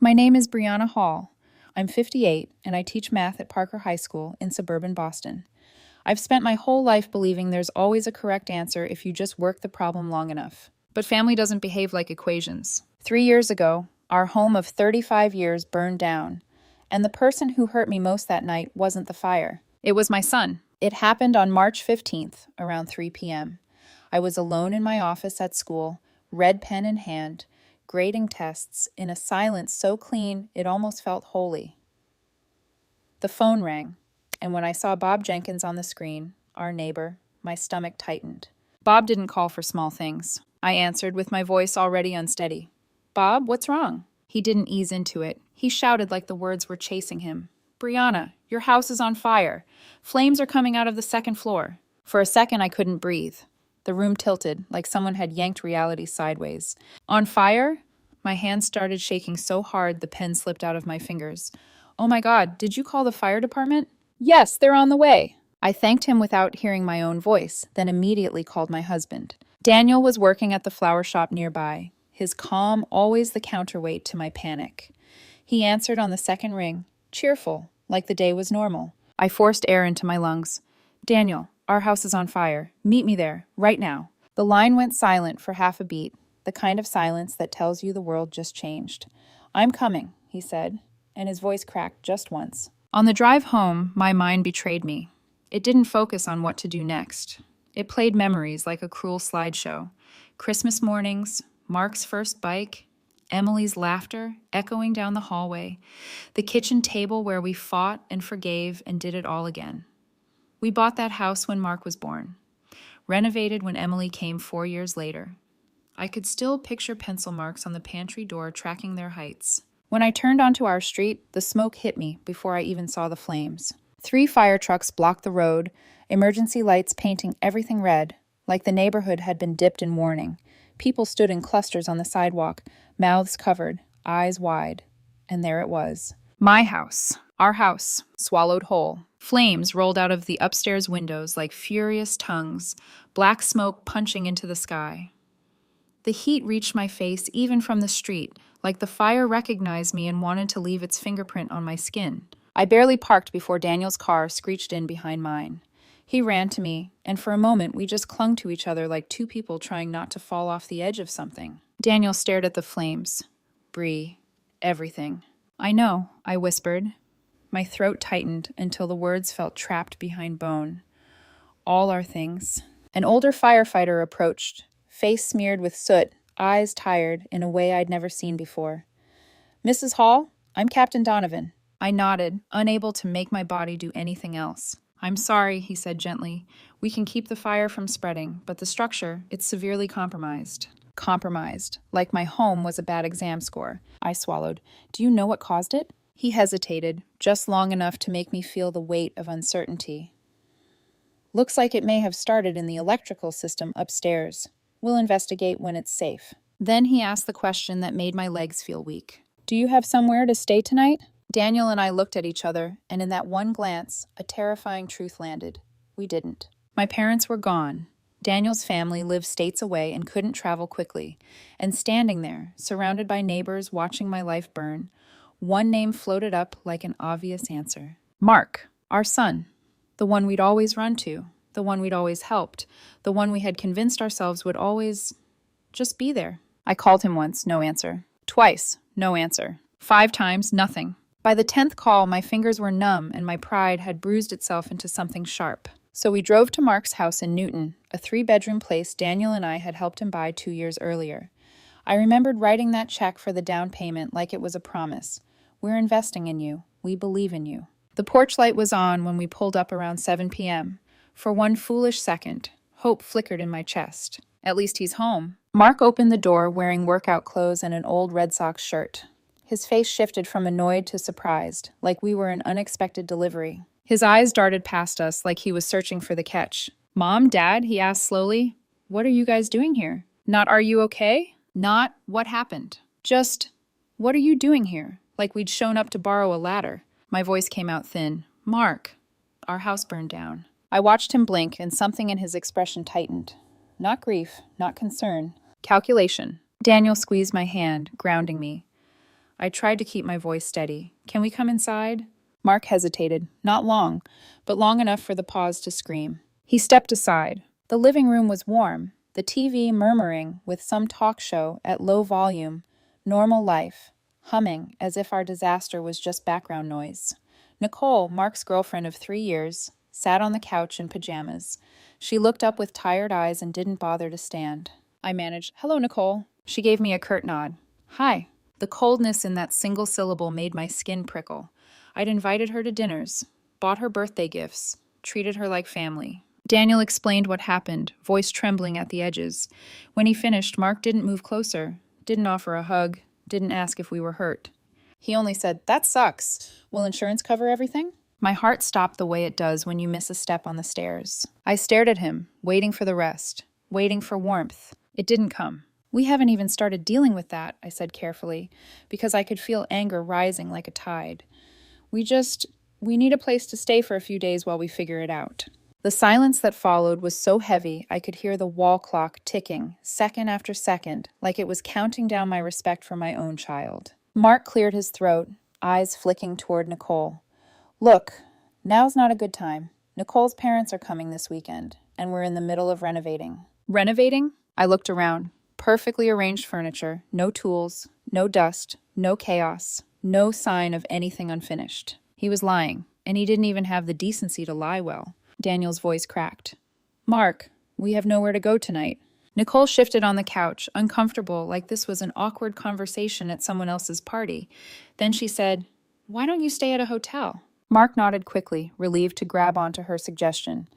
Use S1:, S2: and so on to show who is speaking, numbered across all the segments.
S1: my name is Brianna Hall. I'm 58, and I teach math at Parker High School in suburban Boston. I've spent my whole life believing there's always a correct answer if you just work the problem long enough. But family doesn't behave like equations. 3 years ago, our home of 35 years burned down, and the person who hurt me most that night wasn't the fire. It was my son. It happened on March 15th, around 3 p.m. I was alone in my office at school, red pen in hand, grading tests in a silence so clean it almost felt holy. The phone rang, and when I saw Bob Jenkins on the screen, our neighbor, my stomach tightened. Bob didn't call for small things. I answered with my voice already unsteady. "Bob, what's wrong?" He didn't ease into it. He shouted like the words were chasing him. "Brianna, your house is on fire. Flames are coming out of the second floor." For a second, I couldn't breathe. The room tilted, like someone had yanked reality sideways. "On fire?" My hand started shaking so hard the pen slipped out of my fingers. "Oh my God, did you call the fire department?" "Yes, they're on the way." I thanked him without hearing my own voice, then immediately called my husband. Daniel was working at the flower shop nearby, his calm always the counterweight to my panic. He answered on the second ring, cheerful, like the day was normal. I forced air into my lungs. "Daniel, our house is on fire. Meet me there, right now." The line went silent for half a beat, the kind of silence that tells you the world just changed. "I'm coming," he said, and his voice cracked just once. On the drive home, my mind betrayed me. It didn't focus on what to do next. It played memories like a cruel slideshow. Christmas mornings, Mark's first bike, Emily's laughter echoing down the hallway, the kitchen table where we fought and forgave and did it all again. We bought that house when Mark was born, renovated when Emily came 4 years later. I could still picture pencil marks on the pantry door tracking their heights. When I turned onto our street, the smoke hit me before I even saw the flames. 3 fire trucks blocked the road, emergency lights painting everything red, like the neighborhood had been dipped in warning. People stood in clusters on the sidewalk, mouths covered, eyes wide. And there it was. My house, our house, swallowed whole. Flames rolled out of the upstairs windows like furious tongues, black smoke punching into the sky. The heat reached my face even from the street, like the fire recognized me and wanted to leave its fingerprint on my skin. I barely parked before Daniel's car screeched in behind mine. He ran to me, and for a moment we just clung to each other like two people trying not to fall off the edge of something. Daniel stared at the flames. "Bree, everything." "I know," I whispered. My throat tightened until the words felt trapped behind bone. "All our things." An older firefighter approached, face smeared with soot, eyes tired in a way I'd never seen before. "Mrs. Hall, I'm Captain Donovan." I nodded, unable to make my body do anything else. "I'm sorry," he said gently. "We can keep the fire from spreading, but the structure, it's severely compromised." Compromised, like my home was a bad exam score. I swallowed. "Do you know what caused it?" He hesitated, just long enough to make me feel the weight of uncertainty. "Looks like it may have started in the electrical system upstairs. We'll investigate when it's safe." Then he asked the question that made my legs feel weak. "Do you have somewhere to stay tonight?" Daniel and I looked at each other, and in that one glance, a terrifying truth landed. We didn't. My parents were gone. Daniel's family lived states away and couldn't travel quickly. And standing there, surrounded by neighbors watching my life burn, one name floated up like an obvious answer. Mark, our son. The one we'd always run to. The one we'd always helped. The one we had convinced ourselves would always just be there. I called him once, no answer. Twice, no answer. 5 times, nothing. By the 10th call, my fingers were numb and my pride had bruised itself into something sharp. So we drove to Mark's house in Newton, a 3-bedroom place Daniel and I had helped him buy 2 years earlier. I remembered writing that check for the down payment like it was a promise. "We're investing in you. We believe in you." The porch light was on when we pulled up around 7 p.m. For one foolish second, hope flickered in my chest. At least he's home. Mark opened the door wearing workout clothes and an old Red Sox shirt. His face shifted from annoyed to surprised, like we were an unexpected delivery. His eyes darted past us like he was searching for the catch. "Mom, Dad," he asked slowly, "what are you guys doing here?" Not "are you okay?" Not "what happened?" Just "what are you doing here?" Like we'd shown up to borrow a ladder. My voice came out thin. "Mark, our house burned down." I watched him blink and something in his expression tightened. Not grief, not concern. Calculation. Daniel squeezed my hand, grounding me. I tried to keep my voice steady. Can we come inside? Mark hesitated, not long, but long enough for the pause to scream. He stepped aside. The living room was warm, the TV murmuring with some talk show at low volume, normal life, humming as if our disaster was just background noise. Nicole, Mark's girlfriend of 3 years, sat on the couch in pajamas. She looked up with tired eyes and didn't bother to stand. I managed, "Hello, Nicole." She gave me a curt nod. "Hi." The coldness in that single syllable made my skin prickle. I'd invited her to dinners, bought her birthday gifts, treated her like family. Daniel explained what happened, voice trembling at the edges. When he finished, Mark didn't move closer, didn't offer a hug, didn't ask if we were hurt. He only said, "That sucks. Will insurance cover everything?" My heart stopped the way it does when you miss a step on the stairs. I stared at him, waiting for the rest, waiting for warmth. It didn't come. "We haven't even started dealing with that," I said carefully, because I could feel anger rising like a tide. We need a place to stay for a few days while we figure it out." The silence that followed was so heavy I could hear the wall clock ticking, second after second, like it was counting down my respect for my own child. Mark cleared his throat, eyes flicking toward Nicole. "Look, now's not a good time. Nicole's parents are coming this weekend, and we're in the middle of renovating." "Renovating?" I looked around. Perfectly arranged furniture, no tools, no dust, no chaos, no sign of anything unfinished. He was lying, and he didn't even have the decency to lie well. Daniel's voice cracked. "Mark, we have nowhere to go tonight." Nicole shifted on the couch, uncomfortable, like this was an awkward conversation at someone else's party. Then she said, "Why don't you stay at a hotel?" Mark nodded quickly, relieved to grab onto her suggestion.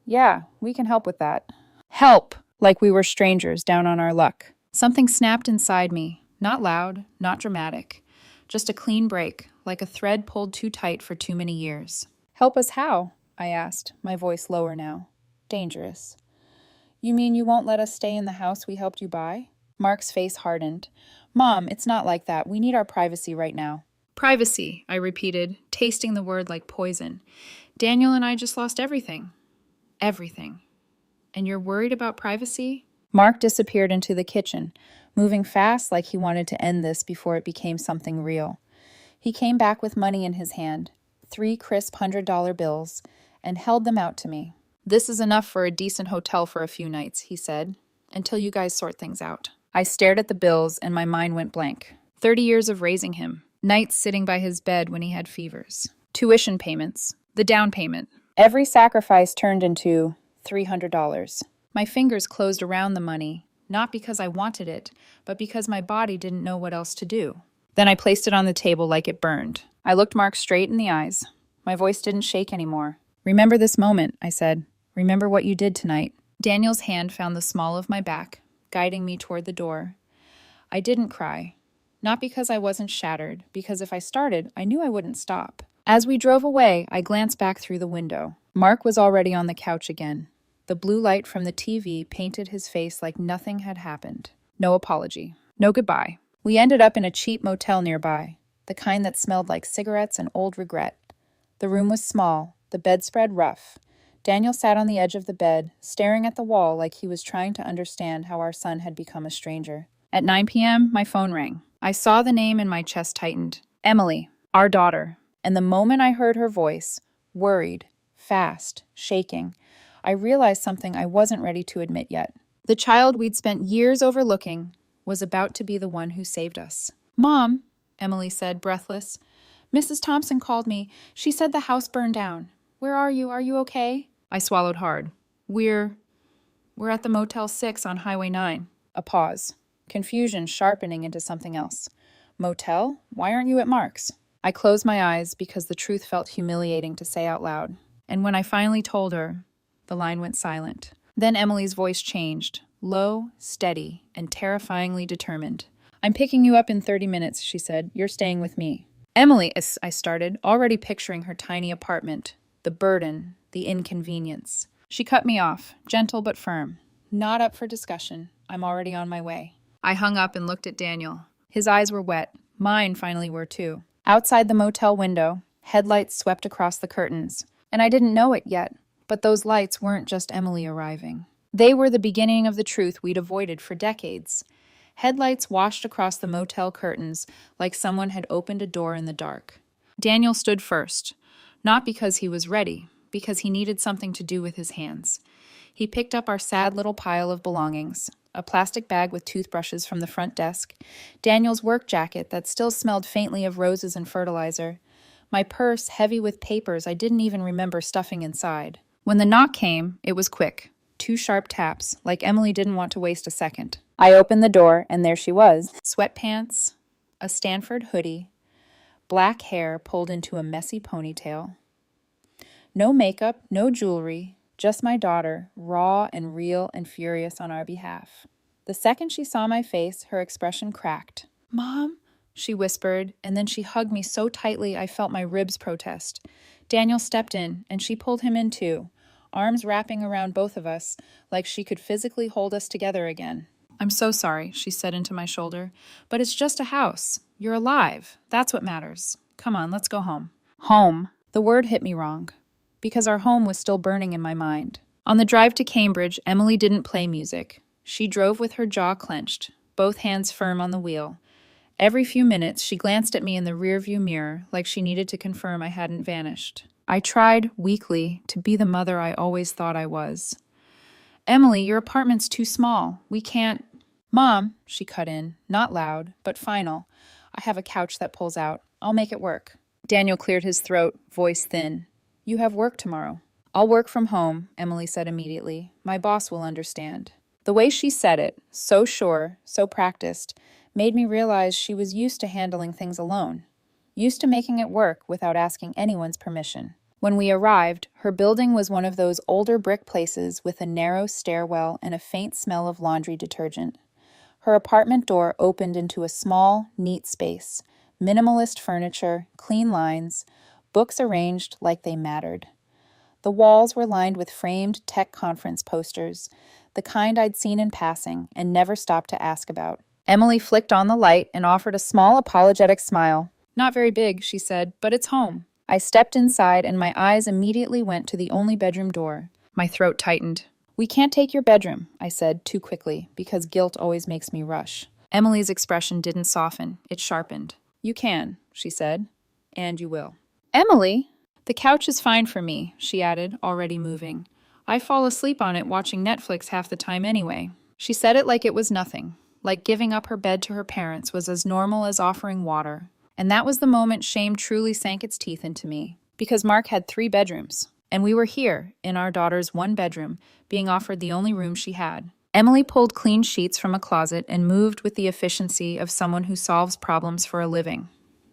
S1: "Yeah, we can help with that." Help! Like we were strangers down on our luck. Something snapped inside me, not loud, not dramatic. Just a clean break, like a thread pulled too tight for too many years. "Help us how?" I asked, my voice lower now. "Dangerous." "You mean you won't let us stay in the house we helped you buy?" Mark's face hardened. "Mom, it's not like that. We need our privacy right now." "Privacy," I repeated, tasting the word like poison. "Daniel and I just lost everything." "Everything. And you're worried about privacy?" Mark disappeared into the kitchen, moving fast like he wanted to end this before it became something real. He came back with money in his hand, 3 crisp $100 bills, and held them out to me. "This is enough for a decent hotel for a few nights," he said, "until you guys sort things out." I stared at the bills and my mind went blank. 30 years of raising him, nights sitting by his bed when he had fevers, tuition payments, the down payment. Every sacrifice turned into $300. My fingers closed around the money, not because I wanted it, but because my body didn't know what else to do. Then I placed it on the table like it burned. I looked Mark straight in the eyes. My voice didn't shake anymore. "Remember this moment," I said. "Remember what you did tonight." Daniel's hand found the small of my back, guiding me toward the door. I didn't cry. Not because I wasn't shattered, because if I started, I knew I wouldn't stop. As we drove away, I glanced back through the window. Mark was already on the couch again. The blue light from the TV painted his face like nothing had happened. No apology. No goodbye. We ended up in a cheap motel nearby, the kind that smelled like cigarettes and old regret. The room was small, the bedspread rough. Daniel sat on the edge of the bed, staring at the wall like he was trying to understand how our son had become a stranger. At 9 p.m., my phone rang. I saw the name and my chest tightened. Emily, our daughter. And the moment I heard her voice, worried, fast, shaking, I realized something I wasn't ready to admit yet. The child we'd spent years overlooking was about to be the one who saved us. "Mom," Emily said, breathless. "Mrs. Thompson called me. She said the house burned down. Where are you? Are you okay?" I swallowed hard. We're at the Motel 6 on Highway 9. A pause. Confusion sharpening into something else. "Motel? Why aren't you at Mark's?" I closed my eyes because the truth felt humiliating to say out loud. And when I finally told her, the line went silent. Then Emily's voice changed, low, steady, and terrifyingly determined. "I'm picking you up in 30 minutes, she said. "You're staying with me." "Emily," I started, already picturing her tiny apartment, the burden, the inconvenience. She cut me off, gentle but firm. "Not up for discussion. I'm already on my way." I hung up and looked at Daniel. His eyes were wet. Mine finally were too. Outside the motel window, headlights swept across the curtains. And I didn't know it yet, but those lights weren't just Emily arriving. They were the beginning of the truth we'd avoided for decades. Headlights washed across the motel curtains like someone had opened a door in the dark. Daniel stood first, not because he was ready, because he needed something to do with his hands. He picked up our sad little pile of belongings, a plastic bag with toothbrushes from the front desk, Daniel's work jacket that still smelled faintly of roses and fertilizer, my purse heavy with papers I didn't even remember stuffing inside. When the knock came, it was quick. 2 sharp taps, like Emily didn't want to waste a second. I opened the door, and there she was. Sweatpants, a Stanford hoodie, black hair pulled into a messy ponytail. No makeup, no jewelry, just my daughter, raw and real and furious on our behalf. The second she saw my face, her expression cracked. "Mom?" she whispered, and then she hugged me so tightly I felt my ribs protest. Daniel stepped in, and she pulled him in too, arms wrapping around both of us, like she could physically hold us together again. "I'm so sorry," she said into my shoulder, "but it's just a house. You're alive. That's what matters. Come on, let's go home." Home. The word hit me wrong, because our home was still burning in my mind. On the drive to Cambridge, Emily didn't play music. She drove with her jaw clenched, both hands firm on the wheel. Every few minutes, she glanced at me in the rearview mirror like she needed to confirm I hadn't vanished. I tried, weakly, to be the mother I always thought I was. "Emily, your apartment's too small. We can't—" "Mom," she cut in, not loud, but final. "I have a couch that pulls out. I'll make it work." Daniel cleared his throat, voice thin. "You have work tomorrow." "I'll work from home," Emily said immediately. "My boss will understand." The way she said it, so sure, so practiced, made me realize she was used to handling things alone, used to making it work without asking anyone's permission. When we arrived, her building was one of those older brick places with a narrow stairwell and a faint smell of laundry detergent. Her apartment door opened into a small, neat space, minimalist furniture, clean lines, books arranged like they mattered. The walls were lined with framed tech conference posters, the kind I'd seen in passing and never stopped to ask about. Emily flicked on the light and offered a small, apologetic smile. "Not very big," she said, "but it's home." I stepped inside and my eyes immediately went to the only bedroom door. My throat tightened. "We can't take your bedroom," I said too quickly, because guilt always makes me rush. Emily's expression didn't soften, it sharpened. "You can," she said, "and you will." "Emily?" "The couch is fine for me," she added, already moving. "I fall asleep on it watching Netflix half the time anyway." She said it like it was nothing, like giving up her bed to her parents was as normal as offering water. And that was the moment shame truly sank its teeth into me, because Mark had 3 bedrooms, and we were here, in our daughter's 1 bedroom, being offered the only room she had. Emily pulled clean sheets from a closet and moved with the efficiency of someone who solves problems for a living.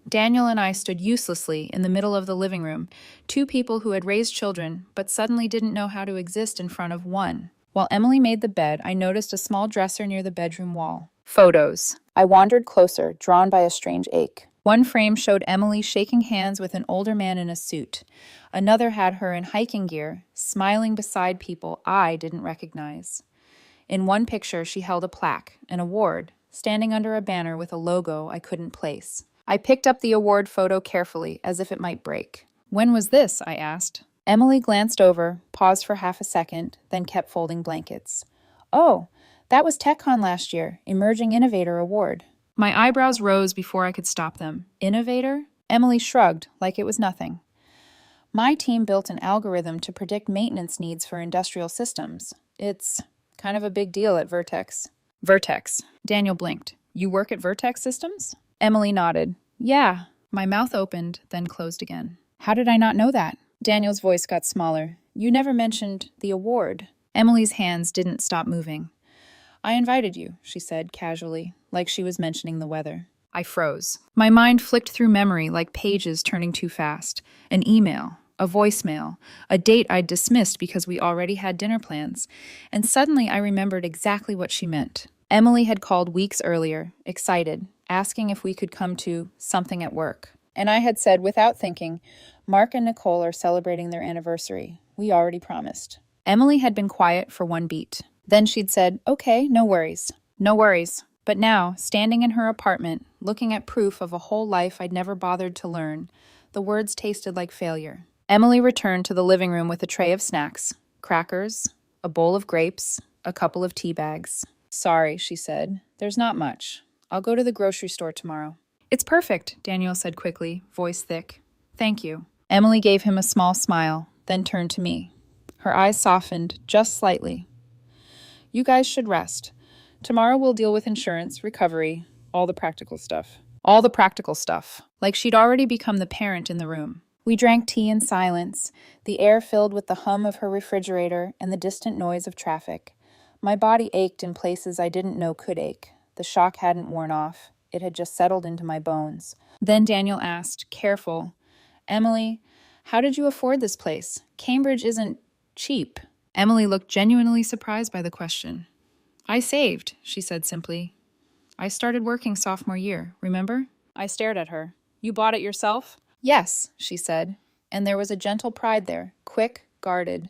S1: Daniel and I stood uselessly in the middle of the living room, 2 people who had raised children but suddenly didn't know how to exist in front of one. While Emily made the bed, I noticed a small dresser near the bedroom wall. Photos. I wandered closer, drawn by a strange ache. One frame showed Emily shaking hands with an older man in a suit. Another had her in hiking gear, smiling beside people I didn't recognize. In one picture, she held a plaque, an award, standing under a banner with a logo I couldn't place. I picked up the award photo carefully, as if it might break. "When was this?" I asked. Emily glanced over, paused for half a second, then kept folding blankets. "Oh, that was TechCon last year, Emerging Innovator Award." My eyebrows rose before I could stop them. "Innovator?" Emily shrugged, like it was nothing. "My team built an algorithm to predict maintenance needs for industrial systems. It's kind of a big deal at Vertex." "Vertex." Daniel blinked. "You work at Vertex Systems?" Emily nodded. "Yeah." My mouth opened, then closed again. "How did I not know that?" Daniel's voice got smaller. "You never mentioned the award." Emily's hands didn't stop moving. "I invited you," she said casually, like she was mentioning the weather. I froze. My mind flicked through memory like pages turning too fast. An email, a voicemail, a date I'd dismissed because we already had dinner plans, and suddenly I remembered exactly what she meant. Emily had called weeks earlier, excited, asking if we could come to something at work. And I had said, without thinking, "Mark and Nicole are celebrating their anniversary. We already promised." Emily had been quiet for one beat. Then she'd said, "Okay, no worries." No worries. But now, standing in her apartment, looking at proof of a whole life I'd never bothered to learn, the words tasted like failure. Emily returned to the living room with a tray of snacks, crackers, a bowl of grapes, a couple of tea bags. "Sorry," she said. There's not much. I'll go to the grocery store tomorrow. It's perfect, Daniel said quickly, voice thick. Thank you. Emily gave him a small smile, then turned to me. Her eyes softened just slightly. You guys should rest. Tomorrow we'll deal with insurance, recovery, all the practical stuff. All the practical stuff, like she'd already become the parent in the room. We drank tea in silence, the air filled with the hum of her refrigerator and the distant noise of traffic. My body ached in places I didn't know could ache. The shock hadn't worn off. It had just settled into my bones. Then Daniel asked, careful, Emily, how did you afford this place? Cambridge isn't cheap. Emily looked genuinely surprised by the question. I saved, she said simply. I started working sophomore year, remember? I stared at her. You bought it yourself? Yes, she said, and there was a gentle pride there, quick, guarded.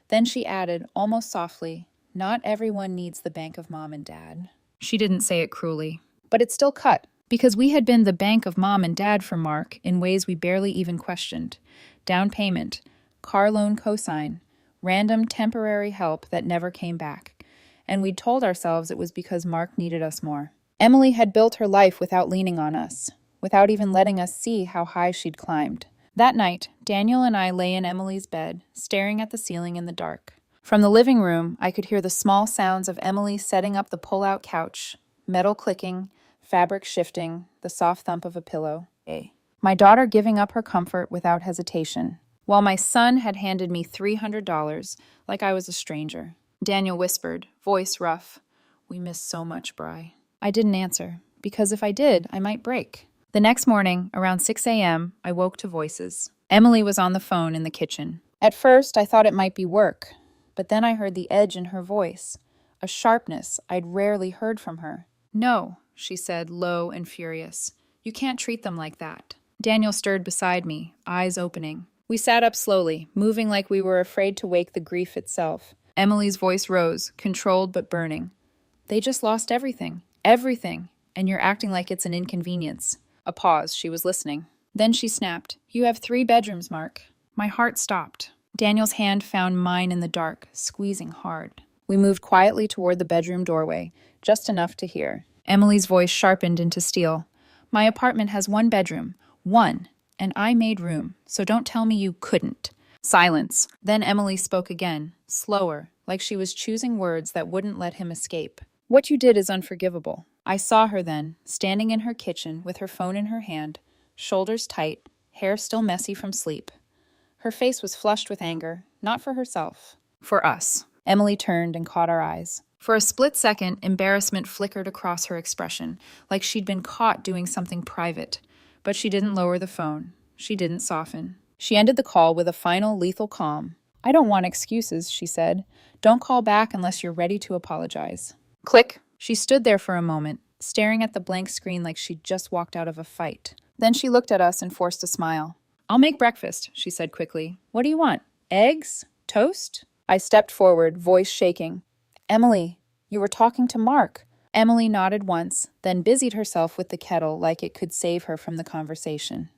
S1: Then she added, almost softly, not everyone needs the bank of mom and dad. She didn't say it cruelly, but it still cut, because we had been the bank of mom and dad for Mark in ways we barely even questioned. Down payment, car loan cosign, random temporary help that never came back. And we'd told ourselves it was because Mark needed us more. Emily had built her life without leaning on us, without even letting us see how high she'd climbed. That night, Daniel and I lay in Emily's bed, staring at the ceiling in the dark. From the living room, I could hear the small sounds of Emily setting up the pull-out couch, metal clicking, fabric shifting, the soft thump of a pillow. My daughter giving up her comfort without hesitation, while my son had handed me $300 like I was a stranger. Daniel whispered, voice rough, "We miss so much, Bri." I didn't answer, because if I did, I might break. The next morning, around 6 a.m., I woke to voices. Emily was on the phone in the kitchen. At first, I thought it might be work, but then I heard the edge in her voice, a sharpness I'd rarely heard from her. No, she said, low and furious. You can't treat them like that. Daniel stirred beside me, eyes opening. We sat up slowly, moving like we were afraid to wake the grief itself. Emily's voice rose, controlled but burning. They just lost everything. Everything. And you're acting like it's an inconvenience. A pause. She was listening. Then she snapped. You have 3 bedrooms, Mark. My heart stopped. Daniel's hand found mine in the dark, squeezing hard. We moved quietly toward the bedroom doorway, just enough to hear. Emily's voice sharpened into steel. My apartment has 1 bedroom. 1. And I made room, so don't tell me you couldn't. Silence. Then Emily spoke again, slower, like she was choosing words that wouldn't let him escape. What you did is unforgivable. I saw her then, standing in her kitchen with her phone in her hand, shoulders tight, hair still messy from sleep. Her face was flushed with anger, not for herself, for us. Emily turned and caught our eyes. For a split second, embarrassment flickered across her expression, like she'd been caught doing something private. But she didn't lower the phone. She didn't soften. She ended the call with a final lethal calm. I don't want excuses, she said. Don't call back unless you're ready to apologize. Click. She stood there for a moment, staring at the blank screen like she'd just walked out of a fight. Then she looked at us and forced a smile. I'll make breakfast, she said quickly. What do you want? Eggs? Toast? I stepped forward, voice shaking. Emily, you were talking to Mark. Emily nodded once, then busied herself with the kettle like it could save her from the conversation.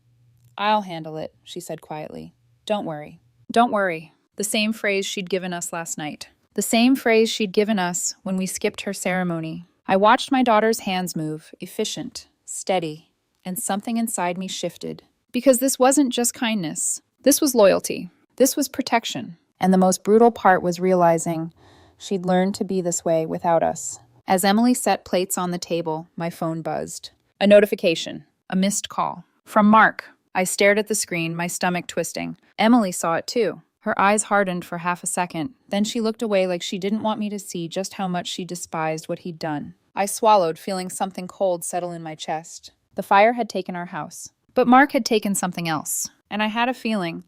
S1: I'll handle it, she said quietly. Don't worry. Don't worry. The same phrase she'd given us last night. The same phrase she'd given us when we skipped her ceremony. I watched my daughter's hands move, efficient, steady, and something inside me shifted. Because this wasn't just kindness. This was loyalty. This was protection. And the most brutal part was realizing she'd learned to be this way without us. As Emily set plates on the table, my phone buzzed. A notification. A missed call. From Mark. I stared at the screen, my stomach twisting. Emily saw it too. Her eyes hardened for half a second. Then she looked away like she didn't want me to see just how much she despised what he'd done. I swallowed, feeling something cold settle in my chest. The fire had taken our house. But Mark had taken something else. And I had a feeling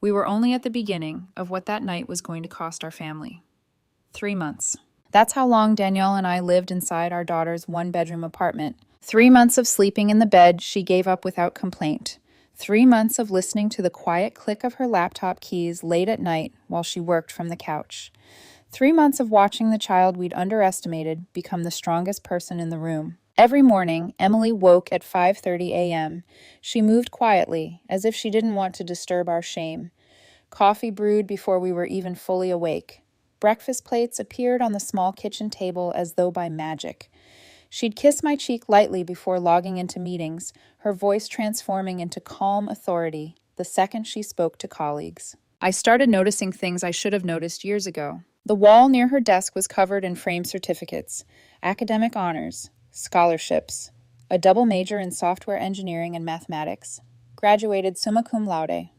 S1: we were only at the beginning of what that night was going to cost our family. 3 months. That's how long Danielle and I lived inside our daughter's 1-bedroom apartment. 3 months of sleeping in the bed she gave up without complaint. 3 months of listening to the quiet click of her laptop keys late at night while she worked from the couch. 3 months of watching the child we'd underestimated become the strongest person in the room. Every morning, Emily woke at 5:30 a.m. She moved quietly, as if she didn't want to disturb our shame. Coffee brewed before we were even fully awake. Breakfast plates appeared on the small kitchen table as though by magic. She'd kiss my cheek lightly before logging into meetings, her voice transforming into calm authority the second she spoke to colleagues. I started noticing things I should have noticed years ago. The wall near her desk was covered in framed certificates, academic honors, scholarships, a double major in software engineering and mathematics, graduated summa cum laude.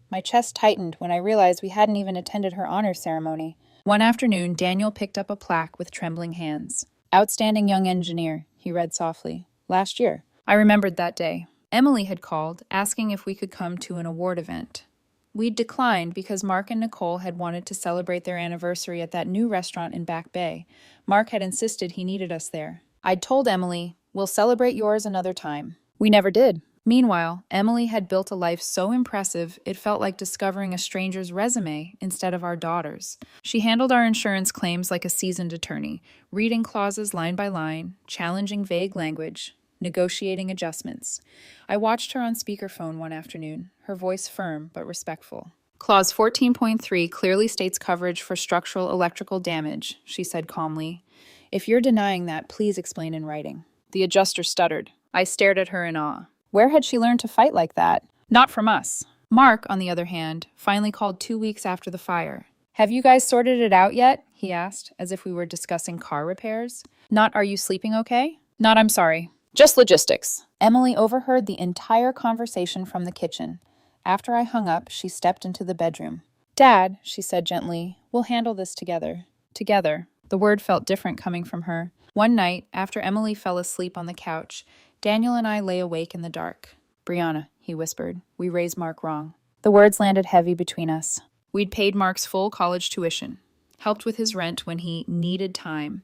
S1: My chest tightened when I realized we hadn't even attended her honor ceremony. One afternoon, Daniel picked up a plaque with trembling hands. "Outstanding young engineer," he read softly. "Last year." I remembered that day. Emily had called, asking if we could come to an award event. We'd declined because Mark and Nicole had wanted to celebrate their anniversary at that new restaurant in Back Bay. Mark had insisted he needed us there. I'd told Emily, "We'll celebrate yours another time." We never did. Meanwhile, Emily had built a life so impressive it felt like discovering a stranger's resume instead of our daughter's. She handled our insurance claims like a seasoned attorney, reading clauses line by line, challenging vague language, negotiating adjustments. I watched her on speakerphone one afternoon, her voice firm but respectful. "Clause 14.3 clearly states coverage for structural electrical damage," she said calmly. "If you're denying that, please explain in writing." The adjuster stuttered. I stared at her in awe. Where had she learned to fight like that? Not from us. Mark, on the other hand, finally called 2 weeks after the fire. "Have you guys sorted it out yet?" he asked, as if we were discussing car repairs. Not, "Are you sleeping okay?" Not, "I'm sorry. Just logistics." Emily overheard the entire conversation from the kitchen. After I hung up, she stepped into the bedroom. "Dad," she said gently, "we'll handle this together." Together. The word felt different coming from her. One night, after Emily fell asleep on the couch, Daniel and I lay awake in the dark. "Brianna," he whispered, "we raised Mark wrong." The words landed heavy between us. We'd paid Mark's full college tuition, helped with his rent when he needed time,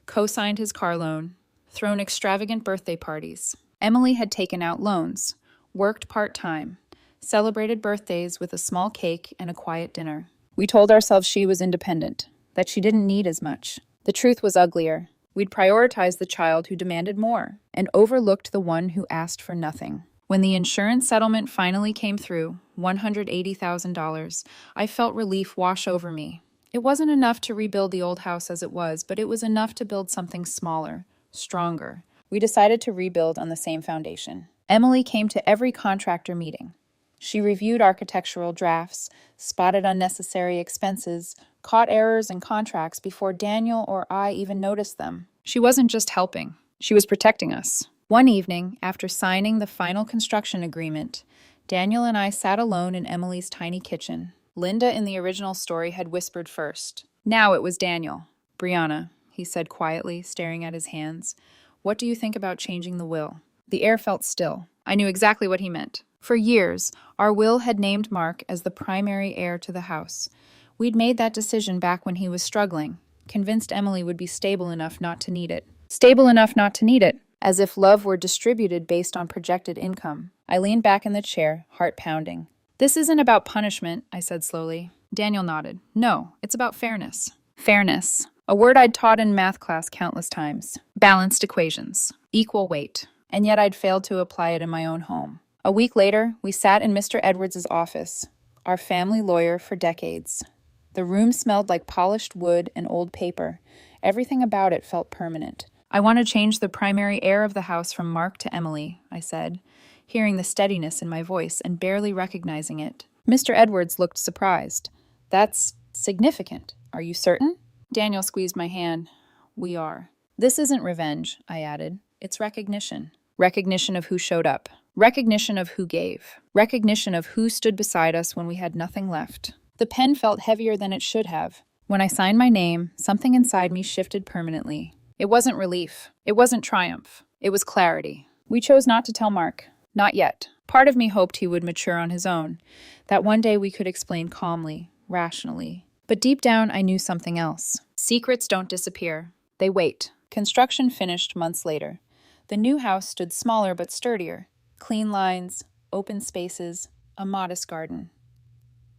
S1: co-signed his car loan, thrown extravagant birthday parties. Emily had taken out loans, worked part-time, celebrated birthdays with a small cake and a quiet dinner. We told ourselves she was independent, that she didn't need as much. The truth was uglier. We'd prioritized the child who demanded more and overlooked the one who asked for nothing. When the insurance settlement finally came through, $180,000, I felt relief wash over me. It wasn't enough to rebuild the old house as it was, but it was enough to build something smaller, stronger. We decided to rebuild on the same foundation. Emily came to every contractor meeting. She reviewed architectural drafts, spotted unnecessary expenses, caught errors in contracts before Daniel or I even noticed them. She wasn't just helping, she was protecting us. One evening, after signing the final construction agreement, Daniel and I sat alone in Emily's tiny kitchen. Linda in the original story had whispered first. Now it was Daniel. "Brianna," he said quietly, staring at his hands, "what do you think about changing the will?" The air felt still. I knew exactly what he meant. For years, our will had named Mark as the primary heir to the house. We'd made that decision back when he was struggling, convinced Emily would be stable enough not to need it. Stable enough not to need it, as if love were distributed based on projected income. I leaned back in the chair, heart pounding. "This isn't about punishment," I said slowly. Daniel nodded. "No, it's about fairness." Fairness. A word I'd taught in math class countless times. Balanced equations. Equal weight. And yet I'd failed to apply it in my own home. A week later, we sat in Mr. Edwards' office, our family lawyer for decades. The room smelled like polished wood and old paper. Everything about it felt permanent. "I want to change the primary heir of the house from Mark to Emily," I said, hearing the steadiness in my voice and barely recognizing it. Mr. Edwards looked surprised. "That's significant. Are you certain?" Daniel squeezed my hand. "We are." "This isn't revenge," I added. "It's recognition. Recognition of who showed up. Recognition of who gave. Recognition of who stood beside us when we had nothing left." The pen felt heavier than it should have. When I signed my name, something inside me shifted permanently. It wasn't relief. It wasn't triumph. It was clarity. We chose not to tell Mark. Not yet. Part of me hoped he would mature on his own, that one day we could explain calmly, rationally. But deep down, I knew something else. Secrets don't disappear. They wait. Construction finished months later. The new house stood smaller but sturdier. Clean lines, open spaces, a modest garden.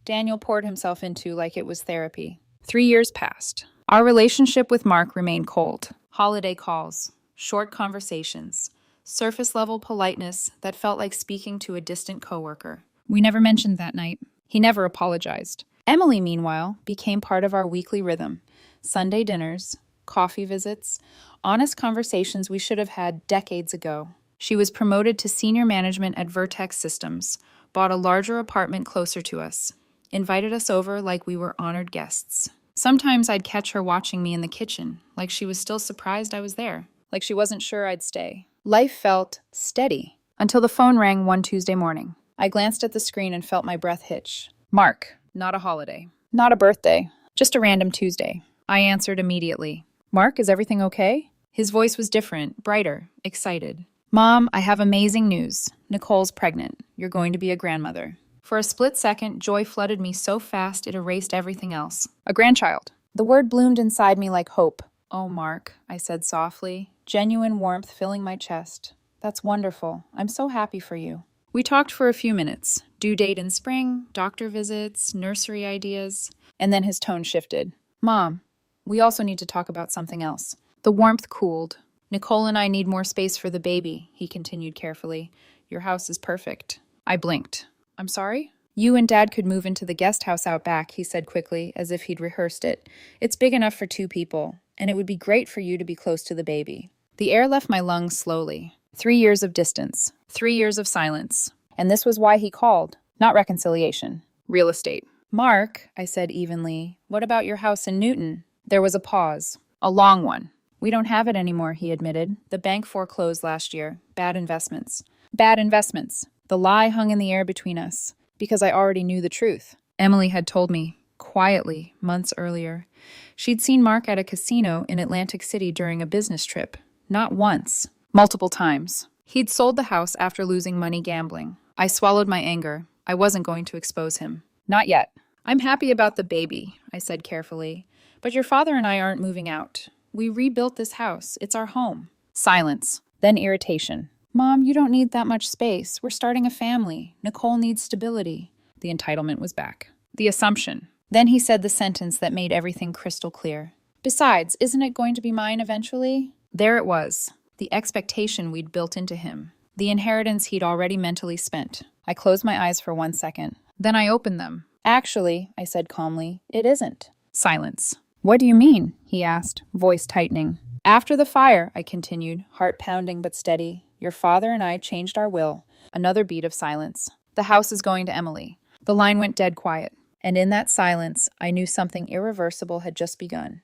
S1: Daniel poured himself into like it was therapy. 3 years passed. Our relationship with Mark remained cold. Holiday calls, short conversations, surface-level politeness that felt like speaking to a distant coworker. We never mentioned that night. He never apologized. Emily, meanwhile, became part of our weekly rhythm. Sunday dinners, coffee visits, honest conversations we should have had decades ago. She was promoted to senior management at Vertex Systems, bought a larger apartment closer to us, invited us over like we were honored guests. Sometimes I'd catch her watching me in the kitchen, like she was still surprised I was there, like she wasn't sure I'd stay. Life felt steady until the phone rang one Tuesday morning. I glanced at the screen and felt my breath hitch. Mark, not a holiday, not a birthday, just a random Tuesday. I answered immediately. Mark, is everything okay? His voice was different, brighter, excited. Mom, I have amazing news. Nicole's pregnant. You're going to be a grandmother. For a split second, joy flooded me so fast it erased everything else. A grandchild. The word bloomed inside me like hope. Oh, Mark, I said softly, genuine warmth filling my chest. That's wonderful. I'm so happy for you. We talked for a few minutes. Due date in spring, doctor visits, nursery ideas. And then his tone shifted. Mom, we also need to talk about something else. The warmth cooled. Nicole and I need more space for the baby, he continued carefully. Your house is perfect. I blinked. I'm sorry? You and Dad could move into the guest house out back, he said quickly, as if he'd rehearsed it. It's big enough for 2 people, and it would be great for you to be close to the baby. The air left my lungs slowly. 3 years of distance. 3 years of silence. And this was why he called. Not reconciliation. Real estate. Mark, I said evenly, what about your house in Newton? There was a pause. A long one. We don't have it anymore, he admitted. The bank foreclosed last year. Bad investments. Bad investments. The lie hung in the air between us, because I already knew the truth. Emily had told me, quietly, months earlier. She'd seen Mark at a casino in Atlantic City during a business trip. Not once. Multiple times. He'd sold the house after losing money gambling. I swallowed my anger. I wasn't going to expose him. Not yet. I'm happy about the baby, I said carefully. But your father and I aren't moving out. We rebuilt this house. It's our home. Silence. Then irritation. Mom, you don't need that much space. We're starting a family. Nicole needs stability. The entitlement was back. The assumption. Then he said the sentence that made everything crystal clear. Besides, isn't it going to be mine eventually? There it was. The expectation we'd built into him. The inheritance he'd already mentally spent. I closed my eyes for 1 second. Then I opened them. Actually, I said calmly, it isn't. Silence. What do you mean? He asked, voice tightening. After the fire, I continued, heart pounding but steady, your father and I changed our will. Another beat of silence. The house is going to Emily. The line went dead quiet, and in that silence, I knew something irreversible had just begun.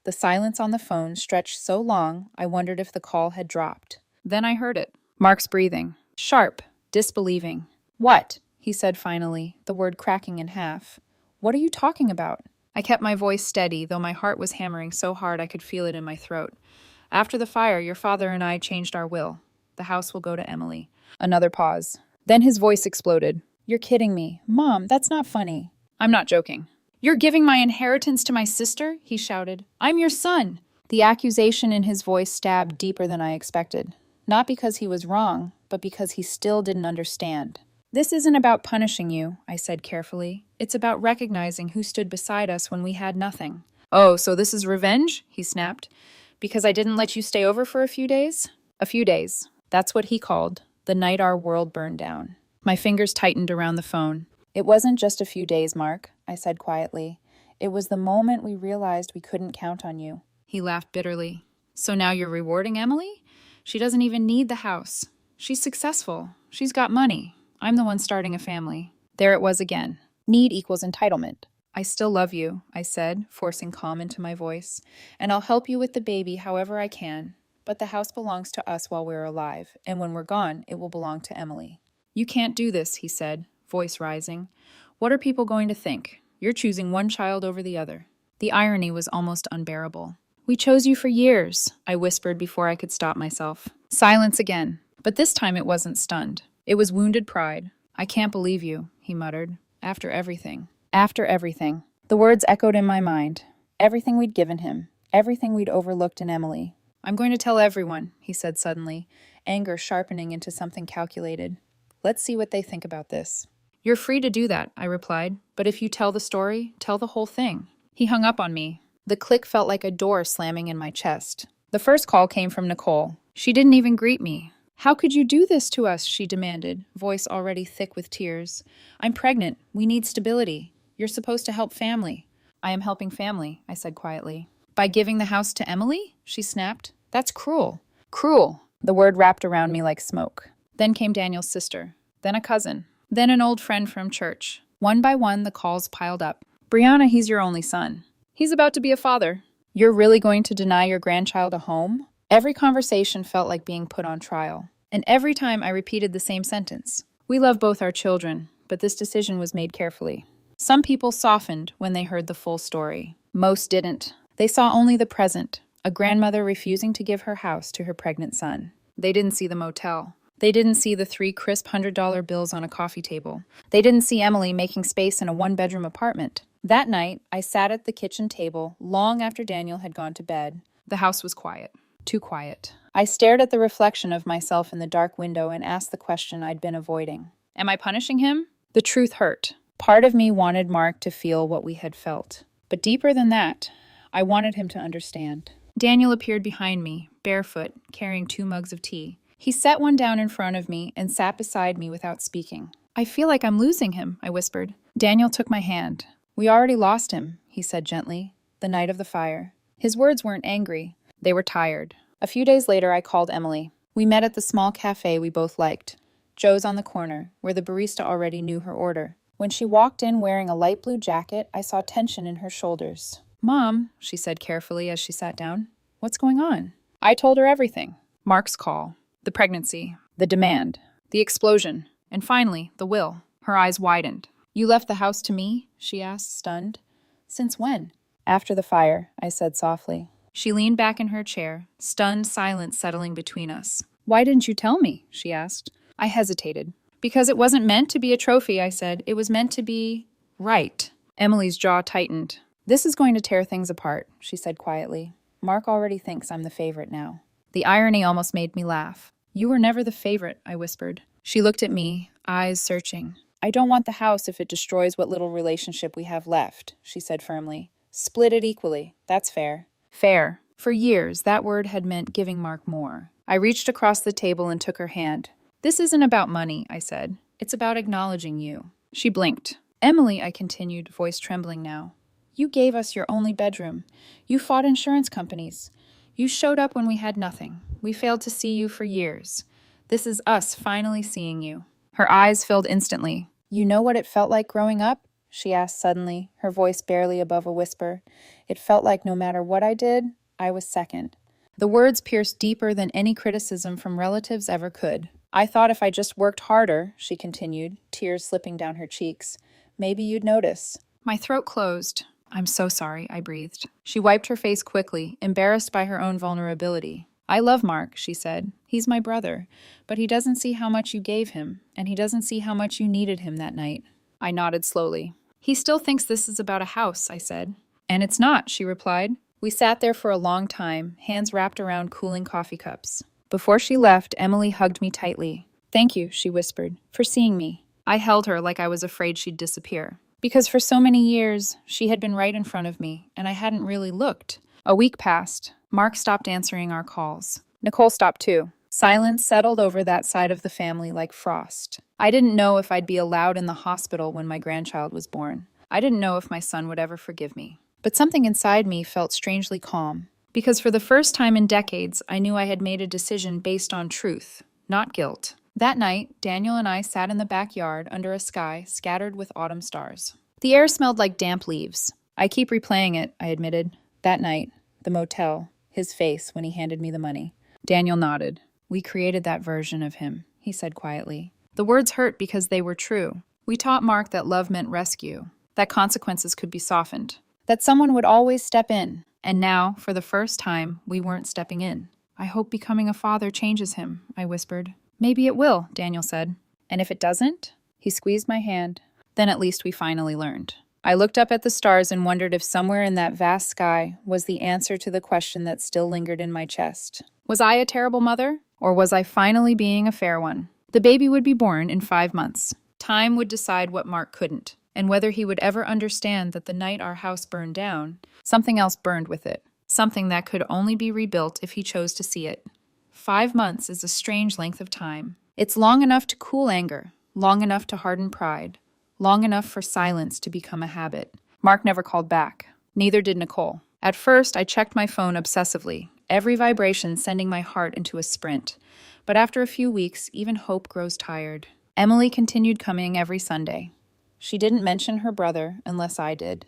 S1: The silence on the phone stretched so long, I wondered if the call had dropped. Then I heard it. Mark's breathing. Sharp, disbelieving. What? He said finally, the word cracking in half. What are you talking about? I kept my voice steady, though my heart was hammering so hard I could feel it in my throat. After the fire, your father and I changed our will. The house will go to Emily. Another pause. Then his voice exploded. You're kidding me. Mom, that's not funny. I'm not joking. You're giving my inheritance to my sister? He shouted. I'm your son. The accusation in his voice stabbed deeper than I expected. Not because he was wrong, but because he still didn't understand. This isn't about punishing you, I said carefully. It's about recognizing who stood beside us when we had nothing. Oh, so this is revenge? He snapped. Because I didn't let you stay over for a few days? A few days. That's what he called the night our world burned down. My fingers tightened around the phone. It wasn't just a few days, Mark, I said quietly. It was the moment we realized we couldn't count on you. He laughed bitterly. So now you're rewarding Emily? She doesn't even need the house. She's successful. She's got money. I'm the one starting a family. There it was again. Need equals entitlement. I still love you, I said, forcing calm into my voice, and I'll help you with the baby however I can. But the house belongs to us while we're alive, and when we're gone, it will belong to Emily. You can't do this, he said, voice rising. What are people going to think? You're choosing one child over the other. The irony was almost unbearable. We chose you for years, I whispered before I could stop myself. Silence again, but this time it wasn't stunned. It was wounded pride. I can't believe you, he muttered. After everything. After everything. The words echoed in my mind. Everything we'd given him. Everything we'd overlooked in Emily. I'm going to tell everyone, he said suddenly, anger sharpening into something calculated. Let's see what they think about this. You're free to do that, I replied, but if you tell the story, tell the whole thing. He hung up on me. The click felt like a door slamming in my chest. The first call came from Nicole. She didn't even greet me. How could you do this to us? She demanded, voice already thick with tears. I'm pregnant. We need stability. You're supposed to help family. I am helping family, I said quietly. By giving the house to Emily? She snapped. That's cruel. Cruel. The word wrapped around me like smoke. Then came Daniel's sister. Then a cousin. Then an old friend from church. One by one, the calls piled up. Brianna, he's your only son. He's about to be a father. You're really going to deny your grandchild a home? Every conversation felt like being put on trial. And every time I repeated the same sentence. We love both our children, but this decision was made carefully. Some people softened when they heard the full story. Most didn't. They saw only the present, a grandmother refusing to give her house to her pregnant son. They didn't see the motel. They didn't see the 3 crisp $100 bills on a coffee table. They didn't see Emily making space in a 1-bedroom apartment. That night, I sat at the kitchen table long after Daniel had gone to bed. The house was quiet. Too quiet. I stared at the reflection of myself in the dark window and asked the question I'd been avoiding. Am I punishing him? The truth hurt. Part of me wanted Mark to feel what we had felt. But deeper than that, I wanted him to understand. Daniel appeared behind me, barefoot, carrying 2 mugs of tea. He set one down in front of me and sat beside me without speaking. I feel like I'm losing him, I whispered. Daniel took my hand. We already lost him, he said gently, the night of the fire. His words weren't angry. They were tired. A few days later, I called Emily. We met at the small cafe we both liked, Joe's on the corner, where the barista already knew her order. When she walked in wearing a light blue jacket, I saw tension in her shoulders. Mom, she said carefully as she sat down, what's going on? I told her everything. Mark's call, the pregnancy, the demand, the explosion, and finally, the will. Her eyes widened. You left the house to me? She asked, stunned. Since when? After the fire, I said softly. She leaned back in her chair, stunned silence settling between us. Why didn't you tell me? She asked. I hesitated. Because it wasn't meant to be a trophy, I said. It was meant to be right. Emily's jaw tightened. This is going to tear things apart, she said quietly. Mark already thinks I'm the favorite now. The irony almost made me laugh. You were never the favorite, I whispered. She looked at me, eyes searching. I don't want the house if it destroys what little relationship we have left, she said firmly. Split it equally. That's fair. Fair. For years, that word had meant giving Mark more. I reached across the table and took her hand. This isn't about money, I said. It's about acknowledging you. She blinked. Emily, I continued, voice trembling now. You gave us your only bedroom. You fought insurance companies. You showed up when we had nothing. We failed to see you for years. This is us finally seeing you. Her eyes filled instantly. You know what it felt like growing up? She asked suddenly, her voice barely above a whisper. It felt like no matter what I did, I was second. The words pierced deeper than any criticism from relatives ever could. I thought if I just worked harder, she continued, tears slipping down her cheeks, maybe you'd notice. My throat closed. I'm so sorry, I breathed. She wiped her face quickly, embarrassed by her own vulnerability. I love Mark, she said. He's my brother, but he doesn't see how much you gave him, and he doesn't see how much you needed him that night. I nodded slowly. He still thinks this is about a house, I said. And it's not, she replied. We sat there for a long time, hands wrapped around cooling coffee cups. Before she left, Emily hugged me tightly. Thank you, she whispered, for seeing me. I held her like I was afraid she'd disappear. Because for so many years, she had been right in front of me, and I hadn't really looked. A week passed. Mark stopped answering our calls. Nicole stopped too. Silence settled over that side of the family like frost. I didn't know if I'd be allowed in the hospital when my grandchild was born. I didn't know if my son would ever forgive me. But something inside me felt strangely calm. Because for the first time in decades, I knew I had made a decision based on truth, not guilt. That night, Daniel and I sat in the backyard under a sky scattered with autumn stars. The air smelled like damp leaves. I keep replaying it, I admitted. That night, the motel, his face when he handed me the money. Daniel nodded. We created that version of him, he said quietly. The words hurt because they were true. We taught Mark that love meant rescue, that consequences could be softened, that someone would always step in. And now, for the first time, we weren't stepping in. I hope becoming a father changes him, I whispered. Maybe it will, Daniel said. And if it doesn't? He squeezed my hand. Then at least we finally learned. I looked up at the stars and wondered if somewhere in that vast sky was the answer to the question that still lingered in my chest. Was I a terrible mother? Or was I finally being a fair one? The baby would be born in 5 months. Time would decide what Mark couldn't, and whether he would ever understand that the night our house burned down, something else burned with it, something that could only be rebuilt if he chose to see it. 5 months is a strange length of time. It's long enough to cool anger, long enough to harden pride, long enough for silence to become a habit. Mark never called back. Neither did Nicole. At first, I checked my phone obsessively, every vibration sending my heart into a sprint. But after a few weeks, even hope grows tired. Emily continued coming every Sunday. She didn't mention her brother unless I did.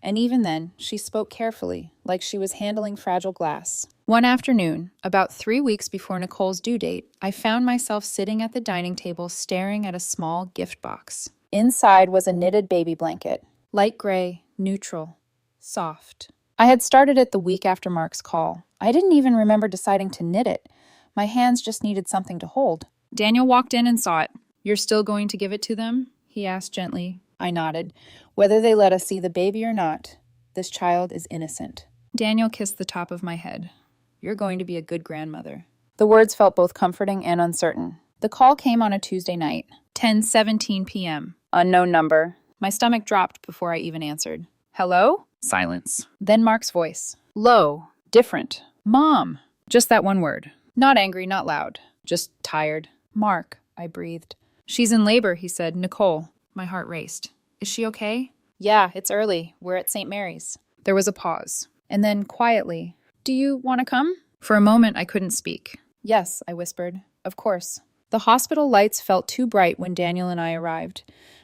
S1: And even then, she spoke carefully, like she was handling fragile glass. One afternoon, about 3 weeks before Nicole's due date, I found myself sitting at the dining table staring at a small gift box. Inside was a knitted baby blanket, light gray, neutral, soft. I had started it the week after Mark's call. I didn't even remember deciding to knit it. My hands just needed something to hold. Daniel walked in and saw it. "You're still going to give it to them?" he asked gently. I nodded. "Whether they let us see the baby or not, this child is innocent." Daniel kissed the top of my head. "You're going to be a good grandmother." The words felt both comforting and uncertain. The call came on a Tuesday night, 10:17 p.m. Unknown number. My stomach dropped before I even answered. "Hello?" Silence. Then Mark's voice. Low. Different. "Mom." Just that one word. Not angry, not loud. Just tired. "Mark," I breathed. "She's in labor," he said. "Nicole." My heart raced. "Is she okay?" "Yeah, it's early. We're at St. Mary's." There was a pause. And then, quietly, "Do you want to come?" For a moment, I couldn't speak. "Yes," I whispered. "Of course." The hospital lights felt too bright when Daniel and I arrived.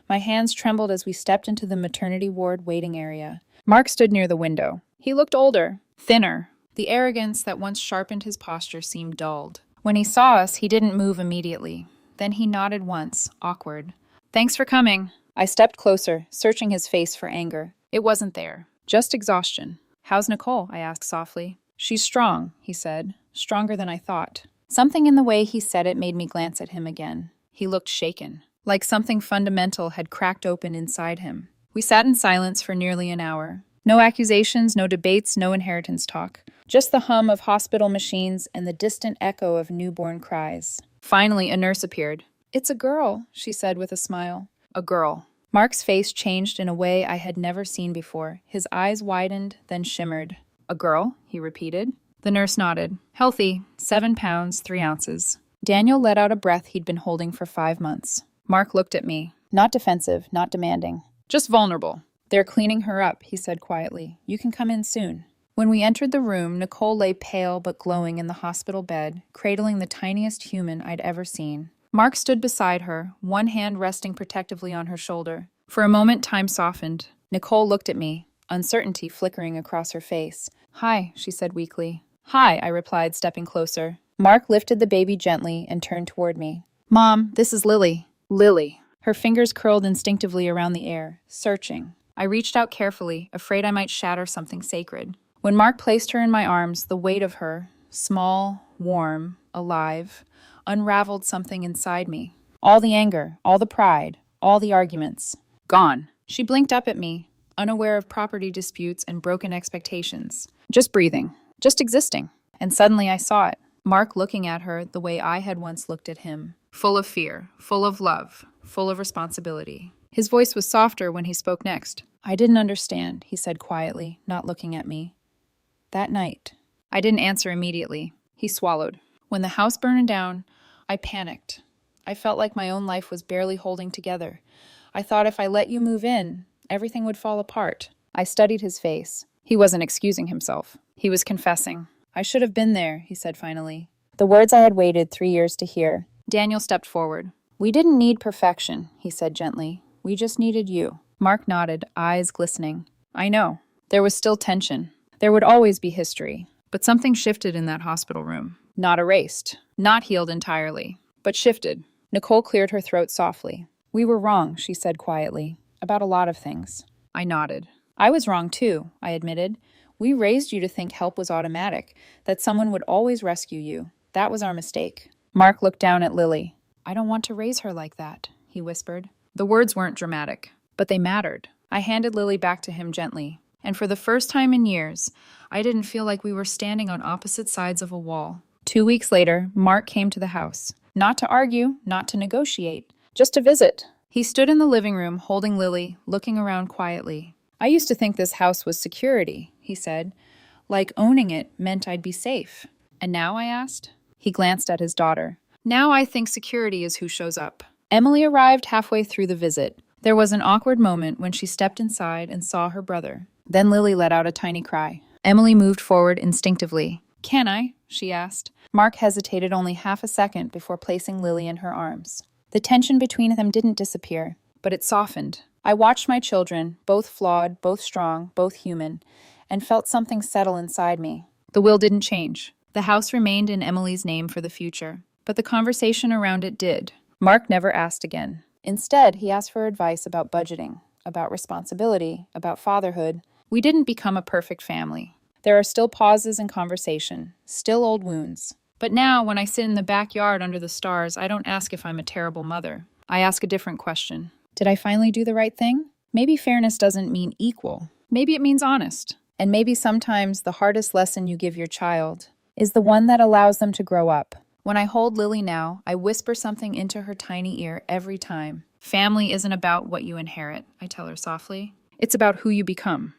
S1: My hands trembled as we stepped into the maternity ward waiting area. Mark stood near the window. He looked older, thinner. The arrogance that once sharpened his posture seemed dulled. When he saw us, he didn't move immediately. Then he nodded once, awkward. "Thanks for coming." I stepped closer, searching his face for anger. It wasn't there. Just exhaustion. "How's Nicole?" I asked softly. "She's strong," he said. "Stronger than I thought." Something in the way he said it made me glance at him again. He looked shaken, like something fundamental had cracked open inside him. We sat in silence for nearly an hour. No accusations, no debates, no inheritance talk. Just the hum of hospital machines and the distant echo of newborn cries. Finally, a nurse appeared. "It's a girl," she said with a smile. A girl. Mark's face changed in a way I had never seen before. His eyes widened, then shimmered. "A girl?" he repeated. The nurse nodded. "Healthy, 7 pounds, 3 ounces." Daniel let out a breath he'd been holding for 5 months. Mark looked at me. Not defensive, not demanding. Just vulnerable. "They're cleaning her up," he said quietly. "You can come in soon." When we entered the room, Nicole lay pale but glowing in the hospital bed, cradling the tiniest human I'd ever seen. Mark stood beside her, one hand resting protectively on her shoulder. For a moment, time softened. Nicole looked at me, uncertainty flickering across her face. "Hi," she said weakly. "Hi," I replied, stepping closer. Mark lifted the baby gently and turned toward me. "Mom, this is Lily." Lily. Her fingers curled instinctively around the air, searching. I reached out carefully, afraid I might shatter something sacred. When Mark placed her in my arms, the weight of her, small, warm, alive, unraveled something inside me. All the anger, all the pride, all the arguments. Gone. She blinked up at me, unaware of property disputes and broken expectations. Just breathing. Just existing. And suddenly I saw it. Mark looking at her the way I had once looked at him. Full of fear, full of love, full of responsibility. His voice was softer when he spoke next. "I didn't understand," he said quietly, not looking at me. "That night." I didn't answer immediately. He swallowed. "When the house burned down, I panicked. I felt like my own life was barely holding together. I thought if I let you move in, everything would fall apart." I studied his face. He wasn't excusing himself. He was confessing. "I should have been there," he said finally. The words I had waited 3 years to hear. Daniel stepped forward. "We didn't need perfection," he said gently. "We just needed you." Mark nodded, eyes glistening. "I know." There was still tension. There would always be history. But something shifted in that hospital room. Not erased. Not healed entirely. But shifted. Nicole cleared her throat softly. "We were wrong," she said quietly. "About a lot of things." I nodded. "I was wrong too," I admitted. "We raised you to think help was automatic, that someone would always rescue you. That was our mistake." Mark looked down at Lily. "I don't want to raise her like that," he whispered. The words weren't dramatic, but they mattered. I handed Lily back to him gently. And for the first time in years, I didn't feel like we were standing on opposite sides of a wall. 2 weeks later, Mark came to the house. Not to argue, not to negotiate, just to visit. He stood in the living room, holding Lily, looking around quietly. "I used to think this house was security," he said. "Like owning it meant I'd be safe." "And now?" I asked. He glanced at his daughter. "Now I think security is who shows up." Emily arrived halfway through the visit. There was an awkward moment when she stepped inside and saw her brother. Then Lily let out a tiny cry. Emily moved forward instinctively. "Can I?" she asked. Mark hesitated only half a second before placing Lily in her arms. The tension between them didn't disappear, but it softened. I watched my children, both flawed, both strong, both human, and felt something settle inside me. The will didn't change. The house remained in Emily's name for the future, but the conversation around it did. Mark never asked again. Instead, he asked for advice about budgeting, about responsibility, about fatherhood. We didn't become a perfect family. There are still pauses in conversation, still old wounds. But now, when I sit in the backyard under the stars, I don't ask if I'm a terrible mother. I ask a different question. Did I finally do the right thing? Maybe fairness doesn't mean equal. Maybe it means honest. And maybe sometimes the hardest lesson you give your child is the one that allows them to grow up. When I hold Lily now, I whisper something into her tiny ear every time. Family isn't about what you inherit, I tell her softly. It's about who you become.